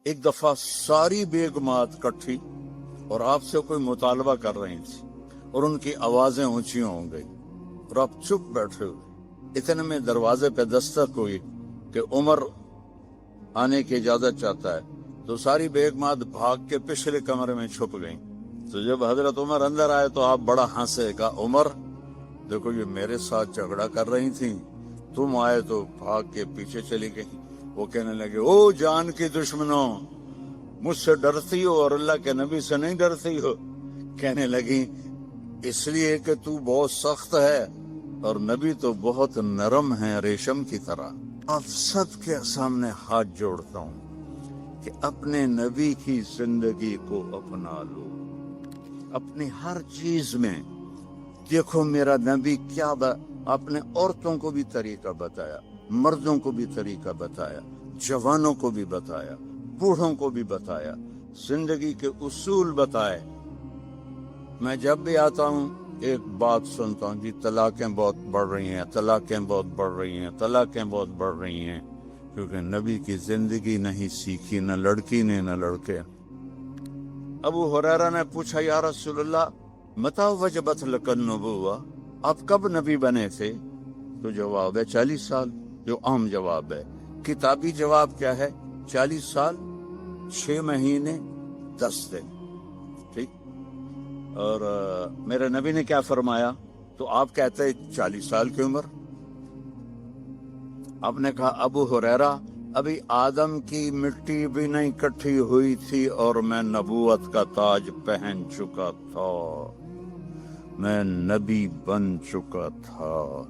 ایک دفعہ ساری بیگمات کٹھی اور آپ سے کوئی مطالبہ کر رہی تھی اور ان کی آوازیں اونچی ہو گئی اور آپ چپ بیٹھے ہوئے۔ اتنے میں دروازے پہ دستک ہوئی کہ عمر آنے کی اجازت چاہتا ہے، تو ساری بیگمات بھاگ کے پچھلے کمرے میں چھپ گئیں۔ تو جب حضرت عمر اندر آئے تو آپ بڑا ہنسے، کہا عمر دیکھو یہ میرے ساتھ جھگڑا کر رہی تھیں، تم آئے تو بھاگ کے پیچھے چلی گئی۔ وہ کہنے لگے او جان کی دشمنوں، مجھ سے ڈرتی ہو اور اللہ کے نبی سے نہیں ڈرتی ہو؟ کہنے لگی اس لیے کہ تو بہت سخت ہے اور نبی تو بہت نرم ہے ریشم کی طرح۔ آپ سب کے سامنے ہاتھ جوڑتا ہوں کہ اپنے نبی کی زندگی کو اپنا لو، اپنی ہر چیز میں دیکھو میرا نبی کیا آپ نے عورتوں کو بھی طریقہ بتایا، مردوں کو بھی طریقہ بتایا، جوانوں کو بھی بتایا، بوڑھوں کو بھی بتایا، زندگی کے اصول بتائے۔ میں جب بھی آتا ہوں ایک بات سنتا ہوں، جی طلاقیں بہت بڑھ رہی ہیں، طلاقیں بہت بڑھ رہی ہیں، طلاقیں بہت بڑھ رہی ہیں، کیونکہ نبی کی زندگی نہیں سیکھی، نہ لڑکی نے نہ لڑکے۔ ابو ہریرہ نے پوچھا یا رسول اللہ متی وجبت لک النبوہ، آپ کب نبی بنے تھے؟ تو جواب ہے 40 سال، جو عام جواب ہے۔ کتابی جواب کیا ہے؟ 40 سال 6 مہینے 10 دن، ٹھیک۔ اور میرے نبی نے کیا فرمایا؟ تو آپ کہتے 40 سال کی عمر۔ آپ نے کہا ابو ہریرہ ابھی آدم کی مٹی بھی نہیں کٹھی ہوئی تھی اور میں نبوت کا تاج پہن چکا تھا، میں نبی بن چکا تھا۔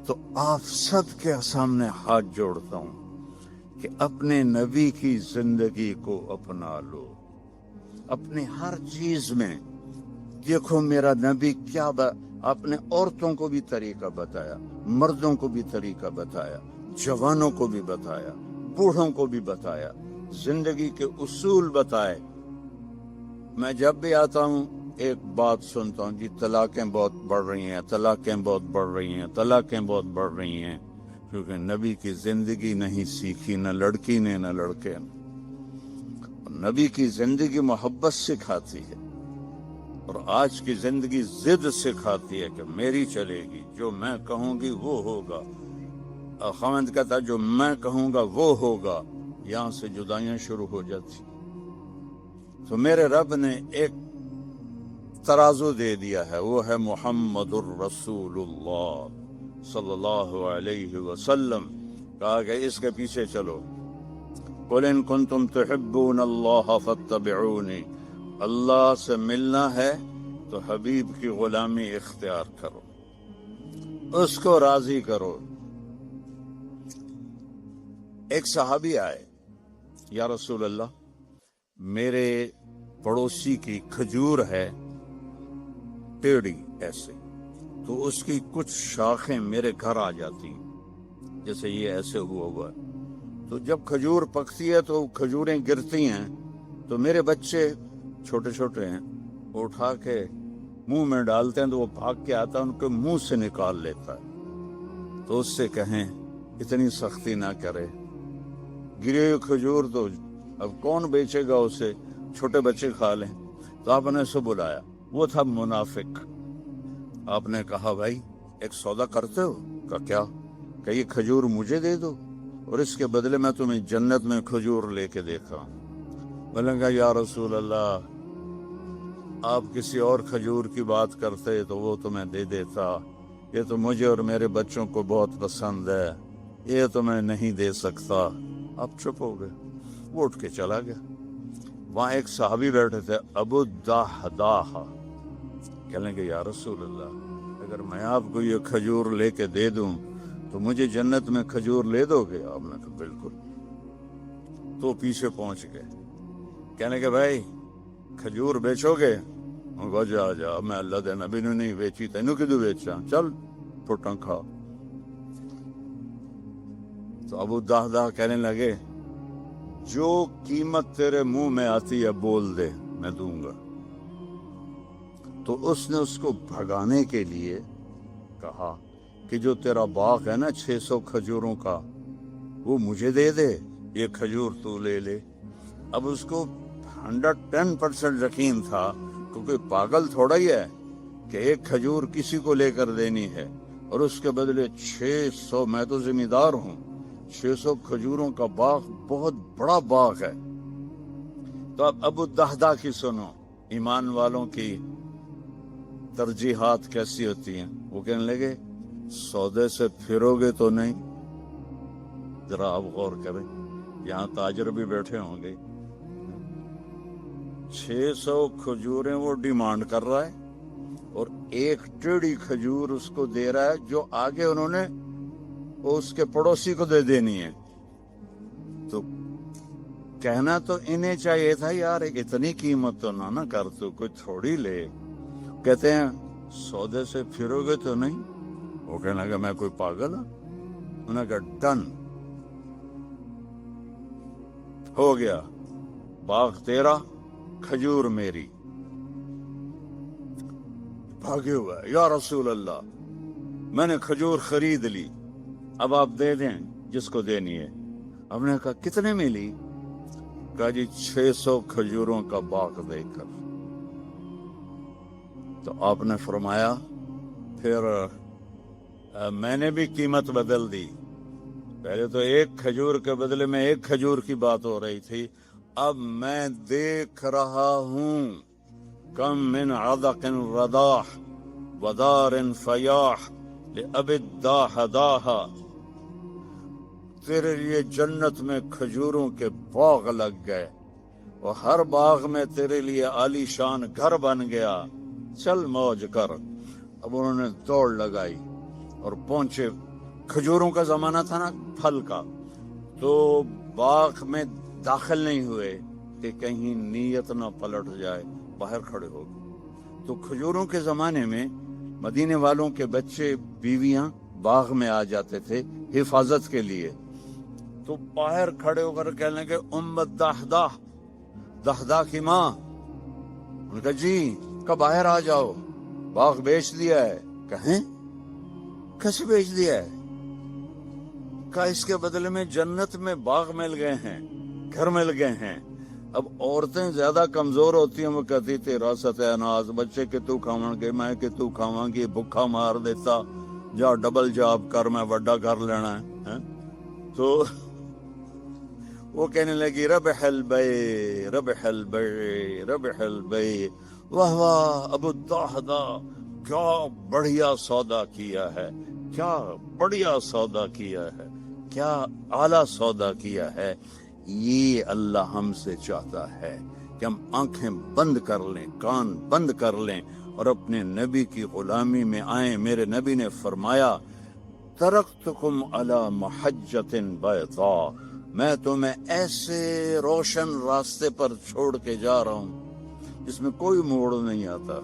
تو آپ سب کے سامنے ہاتھ جوڑتا ہوں کہ اپنے نبی کی زندگی کو اپنا لو، اپنی ہر چیز میں دیکھو میرا نبی کیا آپ نے عورتوں کو بھی طریقہ بتایا، مردوں کو بھی طریقہ بتایا، جوانوں کو بھی بتایا، بوڑھوں کو بھی بتایا، زندگی کے اصول بتائے۔ میں جب بھی آتا ہوں ایک بات سنتا ہوں، جی طلاقیں بہت بڑھ رہی ہیں، طلاقیں بہت بڑھ رہی ہیں، طلاقیں بہت بڑھ رہی ہیں، کیونکہ نبی کی زندگی نہیں سیکھی، نہ لڑکی نے نہ لڑکے۔ نبی کی زندگی محبت سکھاتی ہے اور آج کی زندگی ضد سکھاتی ہے کہ میری چلے گی، جو میں کہوں گی وہ ہوگا۔ خاوند کہتا جو میں کہوں گا وہ ہوگا، یہاں سے جدائیاں شروع ہو جاتی۔ تو میرے رب نے ایک ترازو دے دیا ہے، وہ ہے محمد الرسول اللہ صلی اللہ علیہ وسلم۔ کہا کہ اس کے پیچھے چلو، قل ان کنتم تحبون اللہ فاتبعونی، اللہ سے ملنا ہے تو حبیب کی غلامی اختیار کرو، اس کو راضی کرو۔ ایک صحابی آئے، یا رسول اللہ میرے پڑوسی کی کھجور ہے ٹیڑھی ایسے، تو اس کی کچھ شاخیں میرے گھر آ جاتی ہیں، جیسے یہ ایسے ہوا ہے، تو جب کھجور پکتی ہے تو کھجوریں گرتی ہیں، تو میرے بچے چھوٹے چھوٹے ہیں، وہ اٹھا کے منہ میں ڈالتے ہیں تو وہ بھاگ کے آتا ہے ان کے منہ سے نکال لیتا ہے۔ تو اس سے کہیں اتنی سختی نہ کرے، گرے ہوئے کھجور تو اب کون بیچے گا اسے، چھوٹے بچے کھا لیں۔ تو آپ نے اسے بلایا، وہ تھا منافق۔ آپ نے کہا بھائی ایک سودا کرتے ہو؟ کہا کیا؟ کہ یہ کھجور مجھے دے دو اور اس کے بدلے میں تمہیں جنت میں کھجور لے کے دیکھا۔ بولے گا یا رسول اللہ آپ کسی اور کھجور کی بات کرتے تو وہ تمہیں دے دیتا، یہ تو مجھے اور میرے بچوں کو بہت پسند ہے، یہ تو میں نہیں دے سکتا۔ آپ چپ ہو گئے، وہ اٹھ کے چلا گیا۔ وہاں ایک صحابی بیٹھے تھے ابو الدحداح، کہنے کہ یا رسول اللہ اگر میں آپ کو یہ کھجور لے کے دے دوں تو مجھے جنت میں کھجور لے دو گے؟ آپ نے کہا بالکل۔ تو پیچھے پہنچ گئے، کہنے کہ بھائی کھجور بیچو گے؟ جا جا میں اللہ دے نبی نے نہیں بیچی، تینوں کدو بیچا، چل پھٹاں کھا۔ تو ابو الدحداح کہنے لگے جو قیمت تیرے منہ میں آتی ہے بول دے، میں دوں گا۔ تو اس نے اس کو بھگانے کے لیے کہا کہ جو تیرا باغ ہے نا 600 کھجوروں کا، وہ مجھے دے دے، یہ کھجور تو لے لے۔ اب اس کو 110% یقین تھا، کیونکہ پاگل تھوڑا ہی ہے کہ ایک کھجور کسی کو لے کر دینی ہے اور اس کے بدلے 600، میں تو ذمہ دار ہوں، 600 کھجوروں کا باغ بہت بڑا باغ ہے۔ تو اب ابو الدہدہ کی سنو، ایمان والوں کی ترجیحات کیسی ہوتی ہیں۔ وہ کہنے لگے سودے سے پھرو گے تو نہیں؟ ذرا آپ غور کریں، یہاں تاجر بھی بیٹھے ہوں گے۔ 600 کھجوریں وہ ڈیمانڈ کر رہا ہے اور ایک ٹیڑھی کھجور اس کو دے رہا ہے جو آگے انہوں نے اس کے پڑوسی کو دے دینی ہے۔ تو کہنا تو انہیں چاہیے تھا یار اتنی قیمت تو نہ کر، تو کوئی تھوڑی لے۔ کہتے ہیں سودے سے پھرو گے تو نہیں؟ وہ کہنے لگا میں کوئی پاگل ہوں؟ انہوں نے کہا ڈن، ہو گیا، باغ تیرا، کھجور میری۔ بھاگے ہوا ہے، یا رسول اللہ میں نے کھجور خرید لی، اب آپ دے دیں جس کو دینی ہے۔ ہم نے کہا کتنے میں لی؟ کہا جی 600 کھجوروں کا باغ دے کر۔ تو آپ نے فرمایا پھر میں نے بھی قیمت بدل دی، پہلے تو ایک کھجور کے بدلے میں ایک کھجور کی بات ہو رہی تھی، اب میں دیکھ رہا ہوں کم من عدق رداح ودار فیاح لأب الداح داہا، تیرے لیے جنت میں کھجوروں کے باغ لگ گئے اور ہر باغ میں تیرے لیے عالی شان گھر بن گیا، چل موج کر۔ اب انہوں نے دوڑ لگائی اور پہنچے، کھجوروں کا زمانہ تھا نا، پھل کا، تو باغ میں داخل نہیں ہوئے کہ کہیں نیت نہ پلٹ جائے، باہر کھڑے ہو گئے۔ تو کھجوروں کے زمانے میں مدینے والوں کے بچے بیویاں باغ میں آ جاتے تھے حفاظت کے لیے، تو باہر کھڑے ہو کر کہنے لگے دہدہ، دہدہ کی ماں، انہوں نے کہا جی کہ باہر آ جاؤ، باغ بیچ دیا ہے۔ کہیں کیسے بیچ دیا ہے؟ کہا اس کے بدلے میں جنت میں باغ مل گئے ہیں، گھر مل گئے ہیں۔ اب عورتیں زیادہ کمزور ہوتی ہیں، وہ کہتی تھی راست اناز، بچے کہ تو کھاواں گے، میں کہ تو کھاواں گی، بھوکا مار دیتا، جا ڈبل جاب کر، میں وڈا کر لینا ہے۔ تو وہ کہنے لگی ربح البیع ربح البیع ربح البیع، واہ واہ ابو الدہدہ کیا بڑھیا سودا کیا ہے، کیا بڑھیا سودا کیا ہے، کیا اعلیٰ سودا کیا ہے۔ یہ اللہ ہم سے چاہتا ہے کہ ہم آنکھیں بند کر لیں، کان بند کر لیں اور اپنے نبی کی غلامی میں آئیں۔ میرے نبی نے فرمایا ترکتکم علی محجۃ بیضاء، میں تمہیں ایسے روشن راستے پر چھوڑ کے جا رہا ہوں جس میں کوئی موڑ نہیں آتا،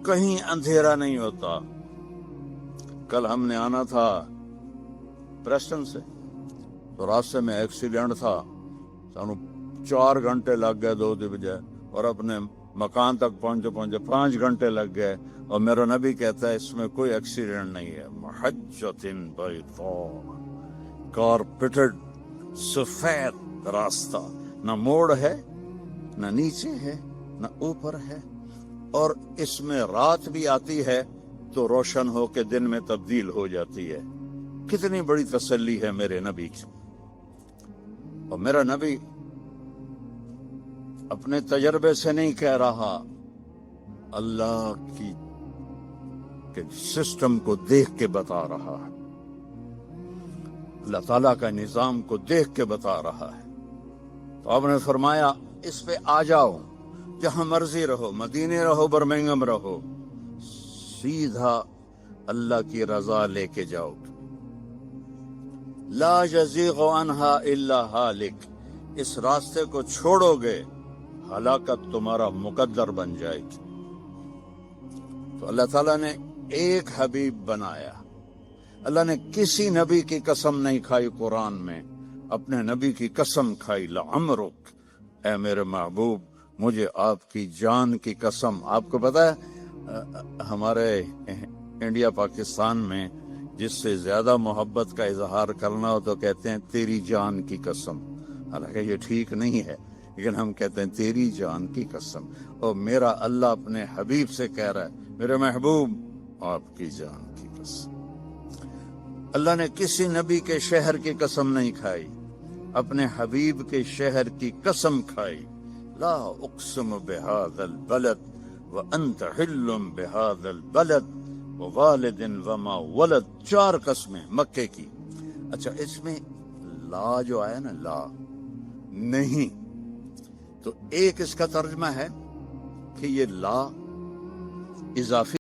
کہیں اندھیرا نہیں ہوتا۔ کل ہم نے آنا تھا پریسٹن سے، تو راستے میں ایکسیڈنٹ تھا، سانو 4 گھنٹے لگ گئے 2 بجے، اور اپنے مکان تک پہنچے 5 گھنٹے لگ گئے، اور میرا نبی کہتا ہے اس میں کوئی ایکسیڈنٹ نہیں ہے، محجۃ بیضاء، کارپیٹڈ سفید راستہ، نہ موڑ ہے، نہ نیچے ہے، نہ اوپر ہے، اور اس میں رات بھی آتی ہے تو روشن ہو کے دن میں تبدیل ہو جاتی ہے۔ کتنی بڑی تسلی ہے میرے نبی کی۔ اور میرا نبی اپنے تجربے سے نہیں کہہ رہا، اللہ کی کے سسٹم کو دیکھ کے بتا رہا ہے، اللہ تعالیٰ کا نظام کو دیکھ کے بتا رہا ہے۔ تو آپ نے فرمایا اس پہ آ جاؤ، جہاں مرضی رہو، مدینے رہو، برمنگم رہو، سیدھا اللہ کی رضا لے کے جاؤ، لا یزیغ عنہا الا ہالک، اس راستے کو چھوڑو گے ہلاکت تمہارا مقدر بن جائے گی۔ تو اللہ تعالیٰ نے ایک حبیب بنایا، اللہ نے کسی نبی کی قسم نہیں کھائی قرآن میں، اپنے نبی کی قسم کھائی، لعمرک، اے میرے محبوب مجھے آپ کی جان کی قسم۔ آپ کو پتا ہے ہمارے انڈیا پاکستان میں جس سے زیادہ محبت کا اظہار کرنا ہو تو کہتے ہیں تیری جان کی قسم، حالانکہ یہ ٹھیک نہیں ہے، لیکن ہم کہتے ہیں تیری جان کی قسم، اور میرا اللہ اپنے حبیب سے کہہ رہا ہے میرے محبوب آپ کی جان کی قسم۔ اللہ نے کسی نبی کے شہر کی قسم نہیں کھائی، اپنے حبیب کے شہر کی قسم کھائی۔ لا اقسم بہذا البلد وانت حل بہذا البلد ووالد وما ولد، 4 قسمیں مکے کی۔ اچھا اس میں لا جو آیا نا، لا نہیں، تو ایک اس کا ترجمہ ہے کہ یہ لا اضافی